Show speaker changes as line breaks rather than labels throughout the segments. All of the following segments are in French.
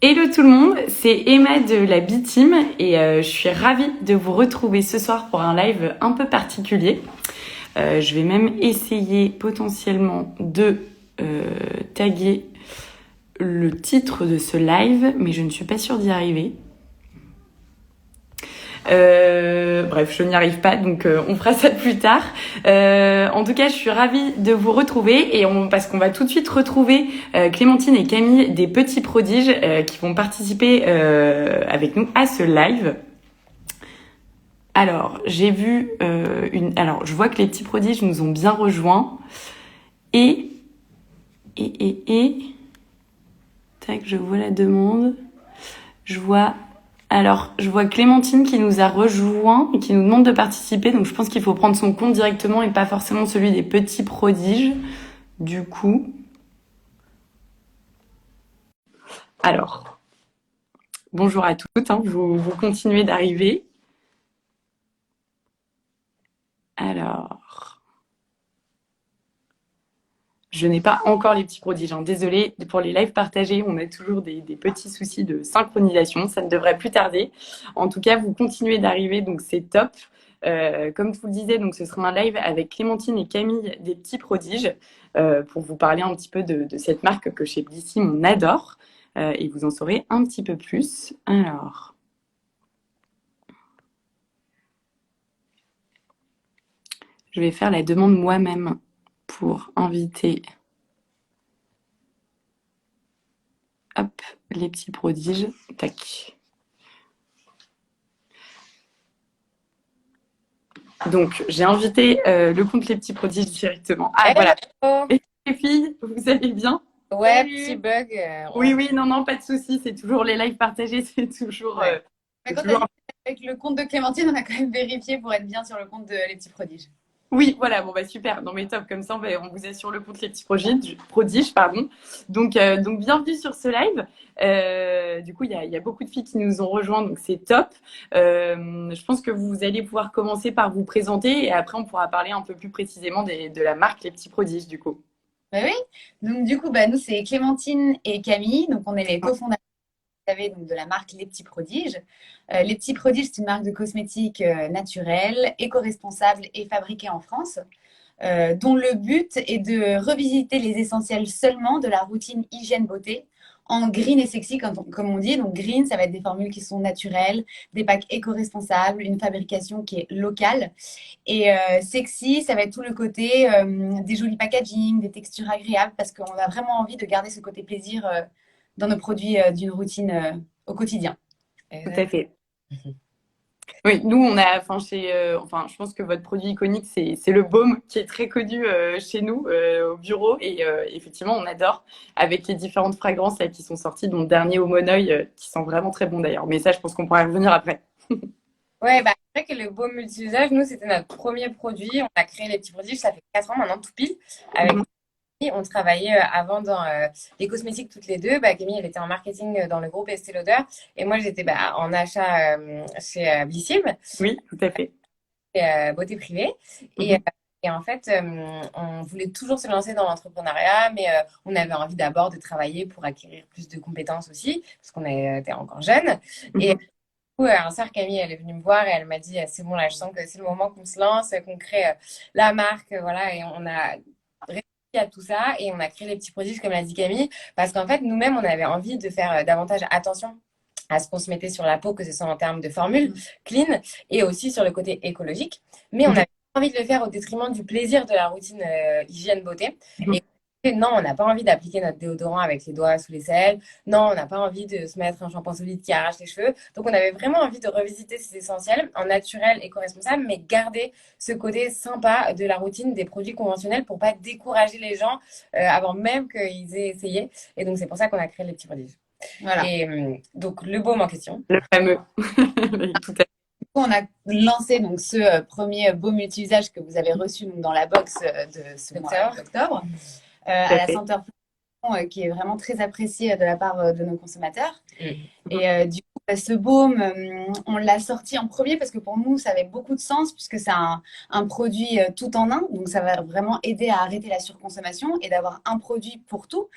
Hello tout le monde, c'est Emma de la B-Team et je suis ravie de vous retrouver ce soir pour un live un peu particulier. Je vais même essayer potentiellement de taguer le titre de ce live, mais je ne suis pas sûre d'y arriver. Bref, je n'y arrive pas, donc on fera ça plus tard. En tout cas, je suis ravie de vous retrouver parce qu'on va tout de suite retrouver Clémentine et Camille des Petits Prodiges qui vont participer avec nous à ce live. Alors, j'ai vu Alors, je vois que les Petits Prodiges nous ont bien rejoints et tac, je vois la demande. Je vois Clémentine qui nous a rejoint et qui nous demande de participer. Donc, je pense qu'il faut prendre son compte directement et pas forcément celui des Petits Prodiges. Du coup. Alors, bonjour à toutes. Vous continuez d'arriver. Alors, je n'ai pas encore les Petits Prodiges. Désolée pour les lives partagés. On a toujours des petits soucis de synchronisation. Ça ne devrait plus tarder. En tout cas, vous continuez d'arriver, donc c'est top. Comme je vous le disais, donc ce sera un live avec Clémentine et Camille des Petits Prodiges pour vous parler un petit peu de cette marque que chez Blissim on adore et vous en saurez un petit peu plus. Alors, je vais faire la demande moi-même pour inviter les Petits Prodiges. Tac. Donc, j'ai invité le compte Les Petits Prodiges directement. Ah, voilà. Et les filles, vous allez bien?
Ouais, petit bug.
Oui, non, pas de souci. C'est toujours les lives partagés, c'est toujours.
Ouais. Mais quand t'as dit avec le compte de Clémentine, on a quand même vérifié pour être bien sur le compte de Les Petits Prodiges.
Oui, voilà, bon bah super. Non mais top, comme ça on vous est sur le compte Les Petits Prodiges, pardon. Donc bienvenue sur ce live. Du coup, il y a beaucoup de filles qui nous ont rejoints, donc c'est top. Je pense que vous allez pouvoir commencer par vous présenter et après on pourra parler un peu plus précisément de la marque Les Petits Prodiges, du coup.
Bah oui. Donc du coup, nous c'est Clémentine et Camille. Donc on est les cofondateurs, vous savez, donc, de la marque Les Petits Prodiges. Les Petits Prodiges, c'est une marque de cosmétiques naturelle, éco-responsable et fabriquée en France. Dont le but est de revisiter les essentiels seulement de la routine hygiène beauté en green et sexy, comme on dit. Donc green, ça va être des formules qui sont naturelles, des packs éco-responsables, une fabrication qui est locale. Et sexy, ça va être tout le côté des jolis packaging, des textures agréables, parce qu'on a vraiment envie de garder ce côté plaisir dans nos produits d'une routine au quotidien.
Tout à fait. Oui, nous, on a, je pense que votre produit iconique, c'est le baume qui est très connu chez nous au bureau. Et effectivement, on adore avec les différentes fragrances là, qui sont sorties, dont le dernier au Monoeil, qui sent vraiment très bon d'ailleurs. Mais ça, je pense qu'on pourra y revenir après.
Ouais, c'est vrai que le baume multi-usage, nous, c'était notre premier produit. On a créé les petits produits, ça fait 4 ans maintenant, tout pile. Avec Camille, on travaillait avant dans les cosmétiques toutes les deux. Camille, elle était en marketing dans le groupe Estée Lauder. Et moi, j'étais en achat chez Blissim,
Oui, tout à fait.
beauté privée. Et, et en fait, on voulait toujours se lancer dans l'entrepreneuriat, mais on avait envie d'abord de travailler pour acquérir plus de compétences aussi, parce qu'on était encore jeunes. Et un soir, Camille, elle est venue me voir et elle m'a dit, c'est bon, là, je sens que c'est le moment qu'on se lance, qu'on crée la marque, voilà, et on a réfléchi à tout ça et on a créé les petits produits, comme l'a dit Camille, parce qu'en fait, nous-mêmes, on avait envie de faire davantage attention à ce qu'on se mettait sur la peau, que ce soit en termes de formule clean et aussi sur le côté écologique. Mais on avait envie de le faire au détriment du plaisir de la routine hygiène beauté. Et non, on n'a pas envie d'appliquer notre déodorant avec les doigts sous les aisselles. Non, on n'a pas envie de se mettre un shampoing solide qui arrache les cheveux. Donc, on avait vraiment envie de revisiter ces essentiels en naturel, éco-responsable, mais garder ce côté sympa de la routine des produits conventionnels pour pas décourager les gens avant même qu'ils aient essayé. Et donc, c'est pour ça qu'on a créé les petits produits. Voilà. Et donc, le baume en question.
Le fameux. Tout à fait.
On a lancé donc ce premier baume multi-usage que vous avez reçu donc, dans la box de ce mois d'octobre à la senteur qui est vraiment très apprécié de la part de nos consommateurs. Et du coup, ce baume, on l'a sorti en premier parce que pour nous, ça avait beaucoup de sens puisque c'est un produit tout en un. Donc, ça va vraiment aider à arrêter la surconsommation et d'avoir un produit pour tout,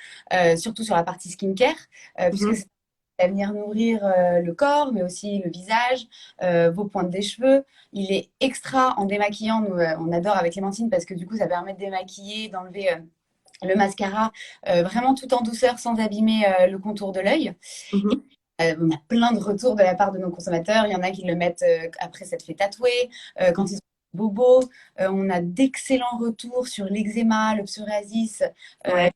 surtout sur la partie skincare, puisque c'est
va venir nourrir le corps, mais aussi le visage, vos pointes des cheveux. Il est extra en démaquillant. Nous, on adore avec Clémentine parce que du coup, ça permet de démaquiller, d'enlever le mascara vraiment tout en douceur sans abîmer le contour de l'œil.
Mhm.
On a plein de retours de la part de nos consommateurs. Il y en a qui le mettent après s'être fait tatouer, quand ils ont des bobos. On a d'excellents retours sur l'eczéma, le psoriasis,
Ouais.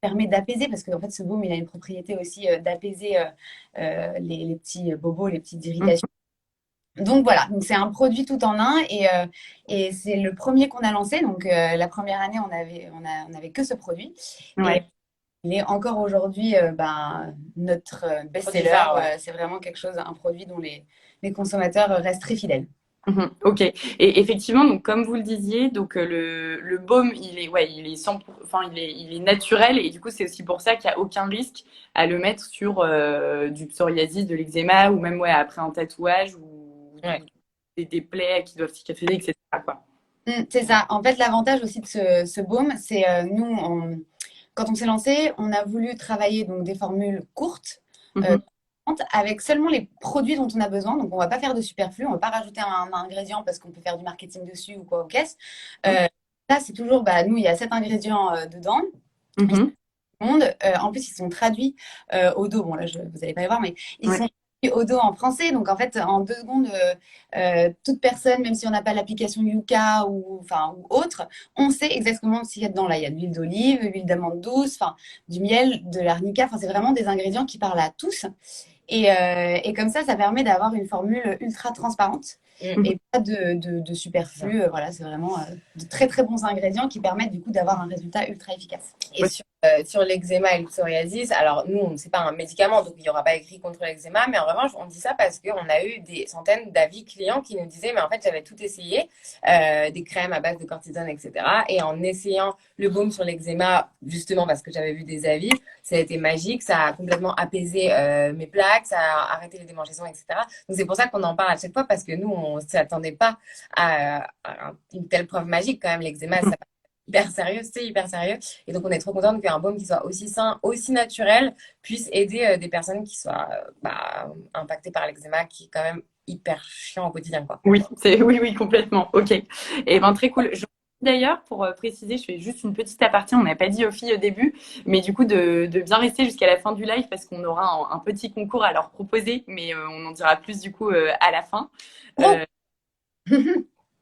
permet d'apaiser, parce qu'en fait, ce baume, il a une propriété aussi d'apaiser les petits bobos, les petites
Mhm.
irritations. Donc voilà, donc c'est un produit tout en un et c'est le premier qu'on a lancé. Donc la première année, on avait que ce produit. Et
Ouais.
il est encore aujourd'hui notre
Produit
best-seller.
phare, ouais.
C'est vraiment quelque chose, un produit dont les consommateurs restent très fidèles.
Mhm. Ok. Et effectivement, donc comme vous le disiez, donc le baume, il est 100%, enfin il est naturel et du coup c'est aussi pour ça qu'il n'y a aucun risque à le mettre sur du psoriasis, de l'eczéma ou même après un tatouage ou
Ouais.
des plaies qui doivent cicatriser, etc. quoi.
C'est ça. En fait, l'avantage aussi de ce baume, c'est quand on s'est lancé, on a voulu travailler donc des formules courtes, euh,
Mhm.
avec seulement les produits dont on a besoin. Donc, on va pas faire de superflu, on va pas rajouter un ingrédient parce qu'on peut faire du marketing dessus ou quoi aux caisses. Euh, Là, c'est toujours, nous, il y a 7 ingrédients dedans.
Mhm.
Monde. En plus, ils sont traduits au dos. Bon, là, vous n'allez pas les voir, mais ils
Ouais.
sont traduits au dos en français. Donc, en fait, en 2 secondes, toute personne, même si on n'a pas l'application Yuka ou autre, on sait exactement ce qu'il y a dedans. Là, il y a de l'huile d'olive, de l'huile d'amande douce, enfin, du miel, de l'arnica. Enfin, c'est vraiment des ingrédients qui parlent à tous. Et comme ça permet d'avoir une formule ultra transparente
Mm.
Mhm.
et pas de
C'est ça.
superflu. Voilà, c'est vraiment de très très bons ingrédients qui permettent du coup d'avoir un résultat ultra efficace.
Et sur l'eczéma et le psoriasis, alors nous, c'est pas un médicament, donc il n'y aura pas écrit contre l'eczéma, mais en revanche, on dit ça parce qu'on a eu des centaines d'avis clients qui nous disaient, mais en fait, j'avais tout essayé, des crèmes à base de cortisone, etc. Et en essayant le baume sur l'eczéma, justement parce que j'avais vu des avis, ça a été magique, ça a complètement apaisé mes plaques, ça a arrêté les démangeaisons, etc. Donc c'est pour ça qu'on en parle à chaque fois, parce que nous, on ne s'attendait pas à une telle preuve magique quand même, l'eczéma, ça hyper sérieux, c'est hyper sérieux. Et donc, on est trop contente qu'un baume qui soit aussi sain, aussi naturel, puisse aider des personnes qui soient impactées par l'eczéma, qui est quand même hyper chiant au quotidien, quoi.
Oui, oui, oui, complètement. Ok. Et ben très cool. D'ailleurs, pour préciser, je fais juste une petite aparté. On n'a pas dit aux filles au début, mais du coup de bien rester jusqu'à la fin du live parce qu'on aura un petit concours à leur proposer, mais on en dira plus du coup à la fin.
Trop.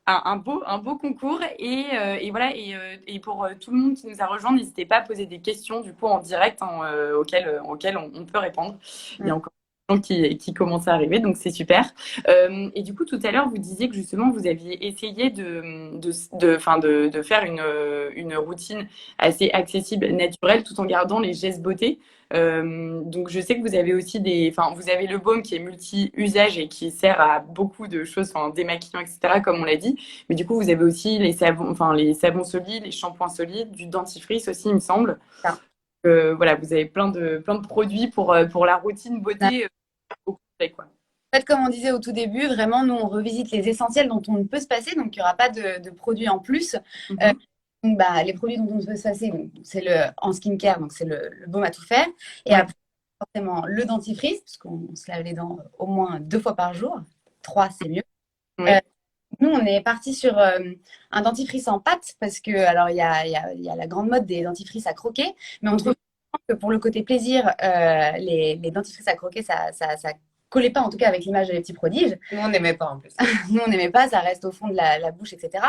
Un beau concours et voilà et pour tout le monde qui nous a rejoints, n'hésitez pas à poser des questions du coup en direct hein, auxquelles on peut répondre. Il y a encore des gens qui commencent à arriver, donc c'est super. Et du coup, tout à l'heure, vous disiez que justement, vous aviez essayé enfin, de faire une routine assez accessible, naturelle, tout en gardant les gestes beauté. Donc, je sais que vous avez aussi enfin, vous avez le baume qui est multi-usage et qui sert à beaucoup de choses, enfin, démaquillant, etc., comme on l'a dit. Mais du coup, vous avez aussi enfin, les savons solides, les shampoings solides, du dentifrice aussi, il me semble. Voilà, vous avez plein de produits pour la routine beauté au complet, quoi.
En fait, comme on disait au tout début, vraiment, nous, on revisite les essentiels dont on ne peut se passer, donc il n'y aura pas de produits en plus. Euh,
Mhm.
donc, les produits dont on peut se passer, donc, c'est en skincare, donc c'est le baume à tout faire. Et
Ouais.
après, forcément, le dentifrice, parce qu'on se lave les dents au moins 2 fois par jour. 3, c'est mieux. Euh,
Oui.
Nous, on est parti sur un dentifrice en pâte, parce que, alors, il y a la grande mode des dentifrices à croquer, mais on
Mhm.
trouve que pour le côté plaisir, les dentifrices à croquer, ça collait pas, en tout cas avec l'image de les petits prodiges.
Nous, on n'aimait pas en plus.
Nous, on n'aimait pas, ça reste au fond de la bouche, etc.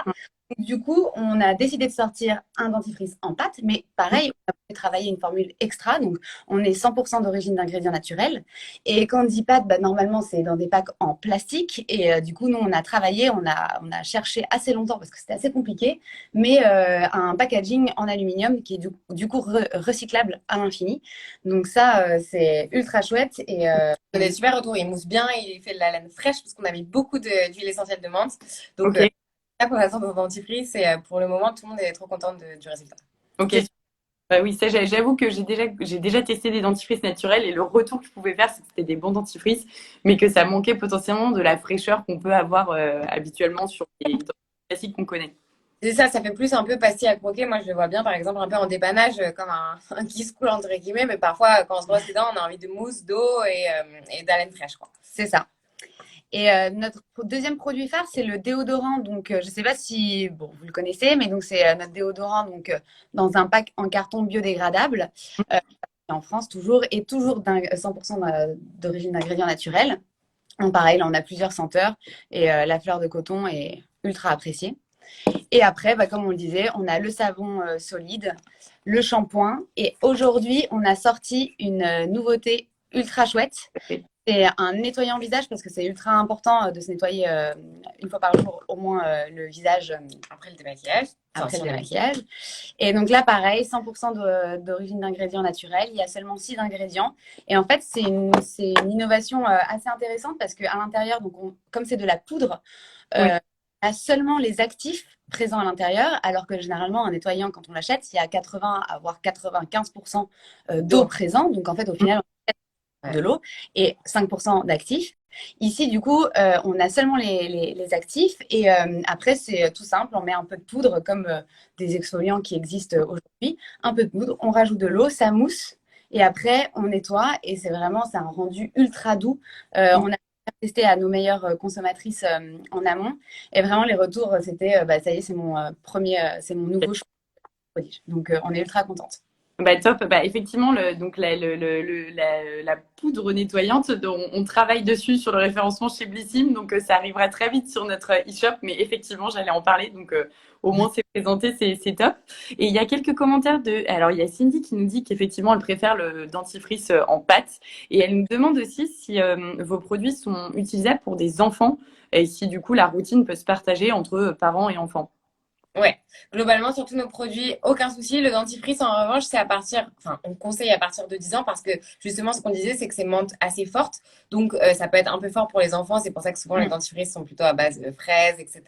Donc, du coup, on a décidé de sortir un dentifrice en pâte, mais pareil, on a travaillé une formule extra, donc on est 100% d'origine d'ingrédients naturels. Et quand on dit pâte, normalement, c'est dans des packs en plastique. Et du coup, nous, on a travaillé, on a cherché assez longtemps parce que c'était assez compliqué, mais un packaging en aluminium qui est du coup recyclable à l'infini. Donc ça, c'est ultra chouette. Et
On a des super retours. Il mousse bien, il fait de la laine fraîche parce qu'on a mis beaucoup d'huile essentielle de menthe. Donc,
Ok.
là, pour l'instant, dans le dentifrice, et pour le moment, tout le monde est trop content du résultat.
Ok. Bah oui, ça, j'avoue que j'ai déjà testé des dentifrices naturels et le retour que je pouvais faire, c'est que c'était des bons dentifrices, mais que ça manquait potentiellement de la fraîcheur qu'on peut avoir habituellement sur les dentifrices classiques qu'on connaît.
C'est ça, ça fait plus un peu pastille à croquer. Moi, je le vois bien, par exemple, un peu en dépannage, comme un kiss cool, entre guillemets. Mais parfois, quand on se brosse les dents, on a envie de mousse, d'eau et d'haleine fraîche, quoi.
C'est ça. Et notre deuxième produit phare, c'est le déodorant. Donc, je ne sais pas si bon, vous le connaissez, mais donc c'est notre déodorant donc, dans un pack en carton biodégradable, euh, en France toujours, et toujours 100% d'origine d'ingrédients naturels. Donc, pareil, là, on a plusieurs senteurs et la fleur de coton est ultra appréciée. Et après, bah, comme on le disait, on a le savon solide, le shampoing. Et aujourd'hui, on a sorti une nouveauté ultra chouette. C'est un nettoyant visage parce que c'est ultra important de se nettoyer une fois par jour au moins le visage
Après le démaquillage.
après le démaquillage. Et donc là, pareil, 100% d'origine d'ingrédients naturels. Il y a seulement 6 ingrédients. Et en fait, c'est une innovation assez intéressante parce qu'à l'intérieur, donc comme c'est de la poudre,
Oui.
on a seulement les actifs présents à l'intérieur, alors que généralement, un nettoyant, quand on l'achète, il y a 80 à voire 95% d'eau présent. Donc en fait, au final, de l'eau et 5% d'actifs. Ici, du coup, on a seulement les actifs et après, c'est tout simple. On met un peu de poudre comme des exfoliants qui existent aujourd'hui. Un peu de poudre, on rajoute de l'eau, ça mousse et après, on nettoie et c'est un rendu ultra doux. On a testé à nos meilleures consommatrices en amont et vraiment, les retours, c'était bah, ça y est, c'est mon c'est mon nouveau choix de produit. Donc, on est ultra contente.
Bah, top. Bah, effectivement, donc la poudre nettoyante, on travaille dessus sur le référencement chez Blissim, donc ça arrivera très vite sur notre e-shop. Mais effectivement, j'allais en parler, donc au moins c'est présenté, c'est top. Et il y a quelques commentaires alors il y a Cindy qui nous dit qu'effectivement elle préfère le dentifrice en pâte, et elle nous demande aussi si vos produits sont utilisables pour des enfants et si du coup la routine peut se partager entre parents et enfants.
Ouais, globalement, sur tous nos produits, aucun souci. Le dentifrice, en revanche, c'est on conseille à partir de 10 ans parce que justement, ce qu'on disait, c'est que c'est une menthe assez forte. Donc, ça peut être un peu fort pour les enfants. C'est pour ça que souvent, les dentifrices sont plutôt à base de fraises, etc.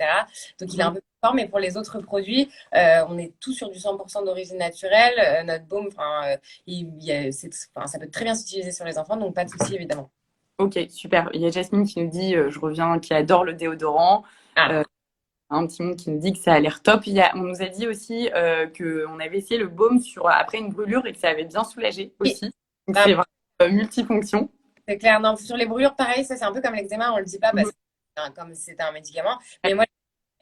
Donc, il est un peu plus fort. Mais pour les autres produits, on est tout sur du 100% d'origine naturelle. Notre baume, ça peut très bien s'utiliser sur les enfants. Donc, pas de souci, évidemment.
Ok, super. Il y a Jasmine qui nous dit, je reviens, qui adore le déodorant.
Ah,
Un petit monde qui nous dit que ça a l'air top. On nous a dit aussi qu'on avait essayé le baume après une brûlure et que ça avait bien soulagé
oui.
aussi. Donc
Ah,
c'est vraiment multifonction.
c'est clair. Non, sur les brûlures, pareil, ça, c'est un peu comme l'eczéma. On le dit pas parce que comme c'est un médicament. Mais moi,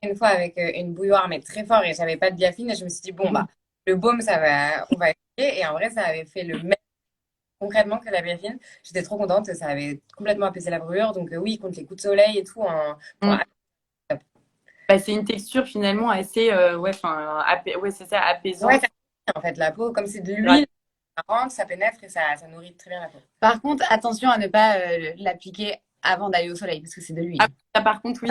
une fois avec une bouilloire, mais très fort, et j'avais pas de biafine, et je me suis dit, bon, bah, le baume, on va essayer. Et en vrai, ça avait fait le même concrètement que la biafine. J'étais trop contente, ça avait complètement apaisé la brûlure. Donc, oui, contre les coups de soleil et tout.
Mm. Bah, c'est une texture finalement assez, ouais, enfin, ouais, c'est ça, apaisante.
Ouais, en fait, la peau, comme c'est de l'huile,
Ouais.
ça rentre, ça pénètre et ça nourrit très bien la peau.
Par contre, attention à ne pas l'appliquer avant d'aller au soleil parce que c'est de l'huile.
Ah, ça, par contre, oui,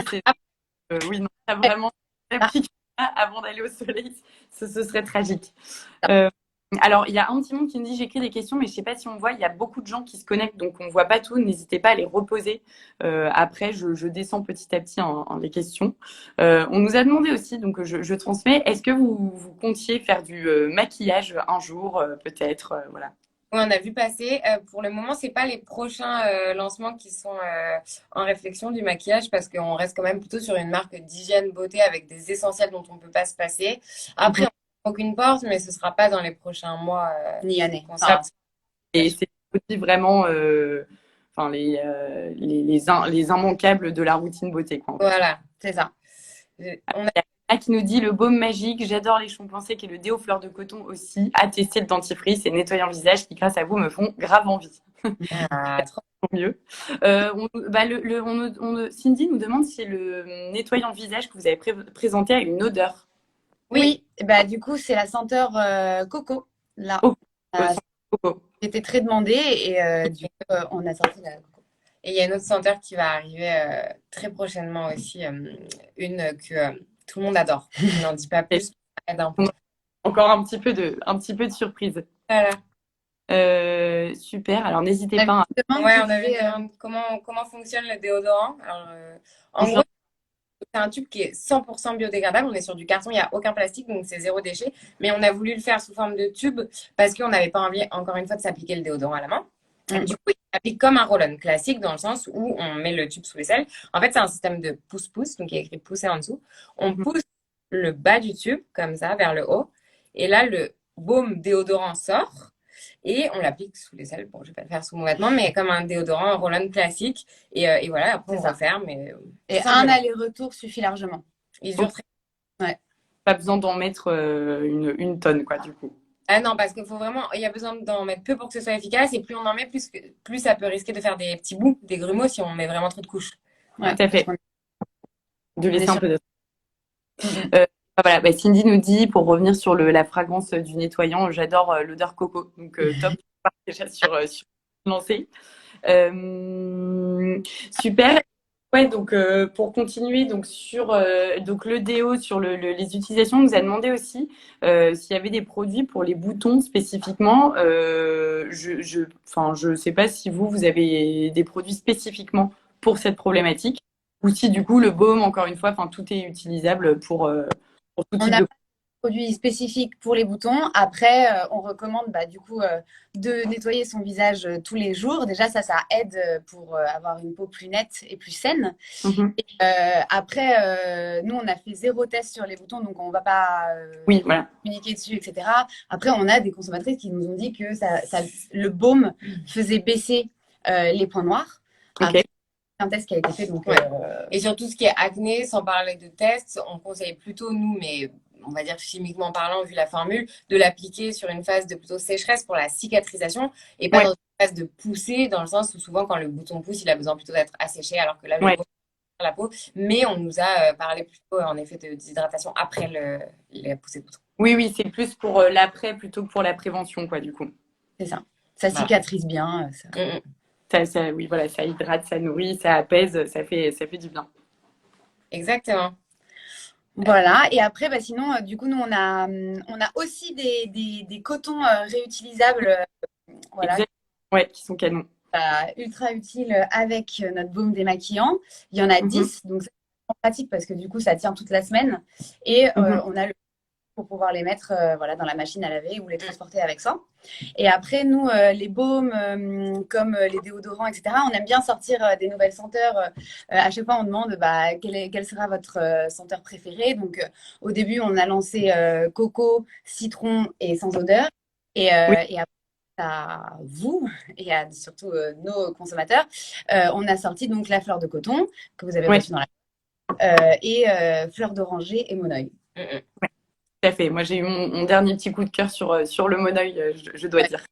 oui, non, ça vraiment applique avant d'aller au soleil, ce serait tragique. Euh, alors, il y a un petit monde qui nous dit j'écris des questions, mais je ne sais pas si on voit, il y a beaucoup de gens qui se connectent, donc on ne voit pas tout. N'hésitez pas à les reposer. Après, je descends petit à petit les questions. On nous a demandé aussi, donc je transmets, est-ce que vous comptiez faire du maquillage un jour, peut-être voilà.
Oui, on a vu passer. Pour le moment, c'est pas les prochains lancements qui sont en réflexion du maquillage parce qu'on reste quand même plutôt sur une marque d'hygiène beauté avec des essentiels dont on peut pas se passer. Après, on n'a aucune porte, mais ce sera pas dans les prochains mois.
Ni année.
Et c'est aussi vraiment enfin, les immanquables de la routine beauté, quoi.
Voilà, c'est ça. On a...
Il y en a qui nous dit le baume magique, j'adore les shampoings secs et le déo fleur de coton aussi. À tester le dentifrice et nettoyant visage qui, grâce à vous, me font grave envie.
trop...
Mieux. Cindy nous demande si le nettoyant visage que vous avez présenté a une odeur.
Oui, bah, du coup, c'est la senteur coco. Là,
Oh,
c'était très demandé et du coup, on a sorti la coco.
Et il y a une autre senteur qui va arriver très prochainement aussi, une que tout le monde adore. Je n'en dis pas plus.
Encore un petit peu de surprise.
Voilà.
Super, alors n'hésitez pas.
Ouais, on avait comment fonctionne le déodorant. Alors, en gros, c'est un tube qui est 100% biodégradable. On est sur du carton, il n'y a aucun plastique, donc c'est zéro déchet. Mais on a voulu le faire sous forme de tube parce qu'on n'avait pas envie, encore une fois, de s'appliquer le déodorant à la main. Du coup, il s'applique comme un roll-on classique dans le sens où on met le tube sous l'aisselle. En fait, c'est un système de pouce-pouce, donc il y a écrit pousser en dessous. On pousse le bas du tube, comme ça, vers le haut. Et là, le baume déodorant sort et on l'applique sous les ailes. Bon, je vais pas le faire sous mon vêtement, mais comme un déodorant, un roll-on classique. Et voilà, après, on referme.
Et un aller-retour suffit largement.
Il dure très.
Ouais.
Pas besoin d'en mettre une tonne, quoi, du coup.
Ah non, parce qu'il faut vraiment, il y a besoin d'en mettre peu pour que ce soit efficace. Et plus on en met, plus ça peut risquer de faire des petits bouts, des grumeaux si on met vraiment trop de couches.
Ouais, tout à fait. De laisser un peu de...
Mm-hmm.
Voilà, bah, Cindy nous dit, pour revenir sur la fragrance du nettoyant, j'adore l'odeur coco. Donc, top, déjà sur lancer. Super. Ouais, donc pour continuer donc sur donc le déo, sur les utilisations, on nous a demandé aussi s'il y avait des produits pour les boutons spécifiquement. Je sais pas si vous avez des produits spécifiquement pour cette problématique, ou si du coup le baume, encore une fois, enfin tout est utilisable pour tout type de
produits spécifiques pour les boutons. Après, on recommande du coup de nettoyer son visage tous les jours. Déjà, ça aide pour avoir une peau plus nette et plus saine. Et, après, nous, on a fait 0 test sur les boutons, donc on ne va pas communiquer dessus, etc. Après, on a des consommatrices qui nous ont dit que le baume faisait baisser les points noirs. Après, un test qui a été fait. Donc,
Et sur tout ce qui est acné, sans parler de tests, on conseille plutôt, nous, mais on va dire chimiquement parlant, vu la formule, de l'appliquer sur une phase de plutôt sécheresse pour la cicatrisation et pas dans une phase de poussée, dans le sens où souvent quand le bouton pousse, il a besoin plutôt d'être asséché, alors que là, le baume la peau. Mais on nous a parlé plutôt en effet de déshydratation après la poussée de bouton.
Oui, c'est plus pour l'après plutôt que pour la prévention, quoi, du coup.
C'est ça. Ça cicatrise bien.
Oui, voilà, ça hydrate, ça nourrit, ça apaise, ça fait du bien.
Exactement.
Voilà, et après, sinon, du coup, nous, on a aussi des cotons réutilisables,
qui sont canons.
Ultra utiles avec notre baume démaquillant. Il y en a 10, donc c'est pratique parce que du coup, ça tient toute la semaine. Et on a le pour pouvoir les mettre dans la machine à laver ou les transporter avec ça. Et après, nous, les baumes, comme les déodorants, etc., on aime bien sortir des nouvelles senteurs. À chaque fois, on demande quelle sera votre senteur préférée. Donc, au début, on a lancé coco, citron et sans odeur. Et après, à vous et à surtout nos consommateurs, on a sorti donc la fleur de coton que vous avez reçue dans la et fleur d'oranger et monoeil.
Tout à fait. Moi, j'ai eu mon dernier petit coup de cœur sur le monoeil, je dois dire.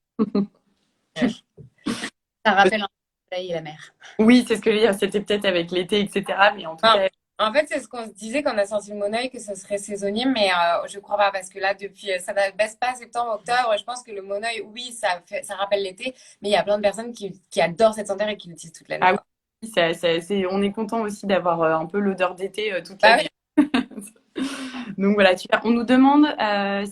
Ça rappelle un peu soleil et la mer.
Oui, c'est ce que je veux dire. C'était peut-être avec l'été, etc. Mais en tout cas...
En fait, c'est ce qu'on se disait quand on a sorti le monoeil, que ce serait saisonnier, mais je crois pas, parce que là, depuis, ça ne baisse pas septembre, octobre. Je pense que le monoeil, oui, ça rappelle l'été, mais il y a plein de personnes qui adorent cette senteur et qui l'utilisent toute l'année.
Ah oui, on est content aussi d'avoir un peu l'odeur d'été toute l'année. Donc voilà, super. On nous demande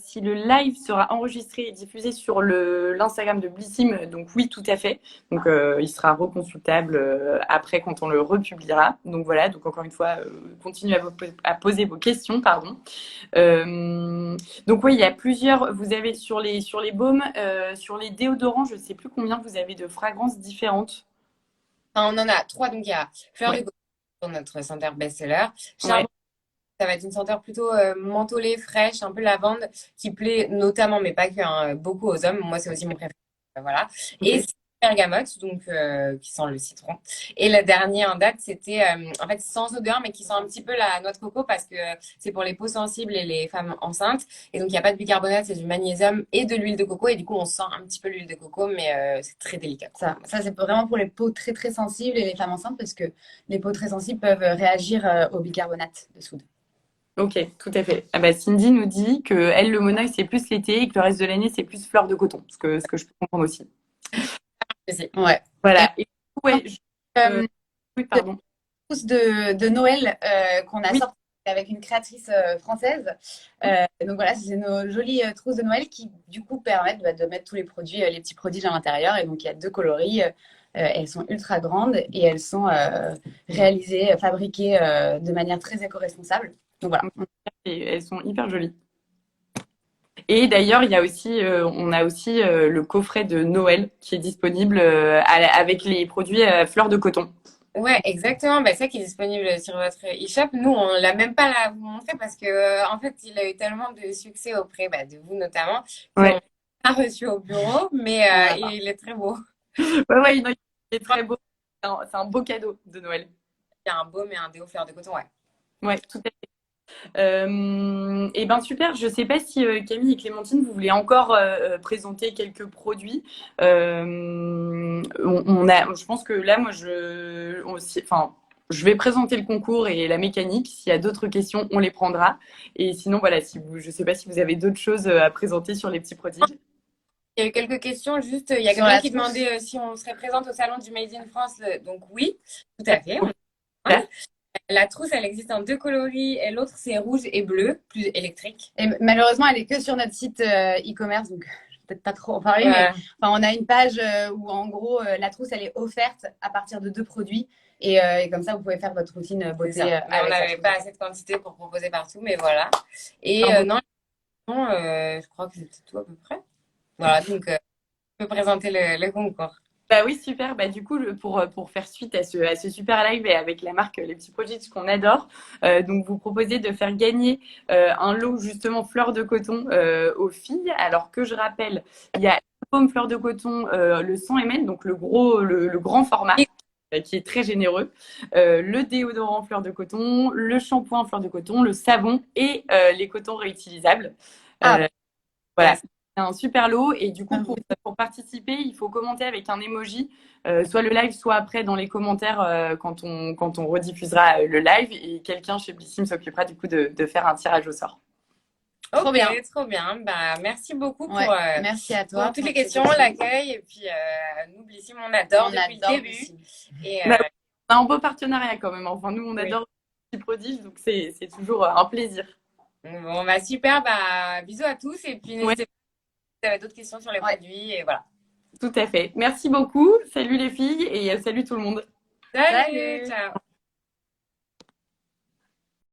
si le live sera enregistré et diffusé sur l'Instagram de Blissim. Donc oui, tout à fait. Donc il sera reconsultable après quand on le republiera. Donc voilà, donc encore une fois, continuez à poser vos questions, pardon. Donc oui, il y a plusieurs. Vous avez sur les baumes, sur les déodorants, je ne sais plus combien vous avez de fragrances différentes.
On en a 3, donc il y a fleur de coco pour notre senteur best-seller. Charbon, ça va être une senteur plutôt mentholée, fraîche, un peu lavande, qui plaît notamment, mais pas que, beaucoup aux hommes. Moi, c'est aussi mon préféré. Voilà. Et bergamote, donc qui sent le citron. Et le dernier en date, c'était en fait sans odeur, mais qui sent un petit peu la noix de coco parce que c'est pour les peaux sensibles et les femmes enceintes. Et donc, il n'y a pas de bicarbonate, c'est du magnésium et de l'huile de coco. Et du coup, on sent un petit peu l'huile de coco, mais c'est très délicat.
Ça c'est vraiment pour les peaux très, très sensibles et les femmes enceintes parce que les peaux très sensibles peuvent réagir au bicarbonate de soude.
Ok, tout à fait. Cindy nous dit que elle, le monoeil, c'est plus l'été et que le reste de l'année, c'est plus fleur de coton. Ce que je peux comprendre aussi.
Ouais.
Voilà.
Et
oui, pardon.
Trousse de Noël qu'on a sorti avec une créatrice française. Donc voilà, c'est nos jolies trousses de Noël qui du coup permettent de mettre tous les produits, les petits prodiges à l'intérieur. Et donc il y a 2 coloris. Elles sont ultra grandes et elles sont réalisées, fabriquées de manière très éco-responsable. Donc voilà.
Et elles sont hyper jolies. Et d'ailleurs, il y a aussi, on a aussi le coffret de Noël qui est disponible avec les produits fleurs de coton.
Ouais, exactement. Bah, ça qui est disponible sur votre e-shop. Nous, on l'a même pas là à vous montrer parce que, en fait, il a eu tellement de succès auprès bah, de vous notamment qu'on
Ouais,
l'a reçu au bureau, mais
Voilà.
il est très beau.
ouais, non, il est très beau. C'est un beau cadeau de Noël.
Il y a un baume et un déo fleur de coton, ouais.
Ouais, tout à fait. Et ben super, je sais pas si Camille et Clémentine, vous voulez encore présenter quelques produits. Je pense que là, moi, enfin, je vais présenter le concours et la mécanique. S'il y a d'autres questions, on les prendra. Et sinon, voilà, je sais pas si vous avez d'autres choses à présenter sur les petits prodiges.
Il y a eu quelques questions, juste, il y a
Sur
quelqu'un
la
qui
trousse.
demandait si on serait présente au salon du Made in France. Donc oui, tout à fait.
Super.
La trousse, elle existe en deux coloris et l'autre, c'est rouge et bleu, plus électrique.
Et malheureusement, elle est que sur notre site e-commerce, donc je vais peut-être pas trop en parler, mais
Ouais.
enfin, on a une page où en gros la trousse elle est offerte à partir de 2 produits et comme ça vous pouvez faire votre routine
C'est
beauté
ça. Mais on
avec la
n'avait
trousse.
pas assez de quantité pour proposer partout, mais voilà. Et
Un beau-
non, je crois que c'était tout à peu près. Voilà, donc je peux présenter le concours.
Bah oui, super. Bah, du coup, pour faire suite à ce super live et avec la marque Les Petits Produits qu'on adore, donc vous proposez de faire gagner un lot justement fleurs de coton aux filles. Alors que je rappelle, il y a le pomme fleur de coton, le 100 ml, donc le grand format, qui est très généreux, le déodorant fleur de coton, le shampoing fleur de coton, le savon et les cotons réutilisables.
Ah,
Euh, voilà, c'est un super lot. Et du coup,
super.
pour participer, il faut commenter avec un emoji, soit le live, soit après dans les commentaires quand on rediffusera le live. Et quelqu'un chez Blissim s'occupera du coup de faire un tirage au sort.
Trop
Ok,
bien.
trop bien. Bah, merci beaucoup
Ouais, merci à
pour
toi
toutes
pour
les
ces
questions, l'accueil. Et puis, nous, Blissim, on adore
On
depuis le
adore
début.
Blissim.
Et
Bah, on a un beau partenariat quand même. Enfin, nous, on
oui.
adore les petits prodiges, donc c'est toujours un plaisir.
Bon, bah, super. Bah, bisous à tous. Et puis,
Ouais,
n'hésitez pas si vous avez d'autres questions sur les
Ouais.
produits. Et voilà.
tout à fait. Merci beaucoup. Salut les filles et salut tout le monde.
Salut,
Salut.
ciao.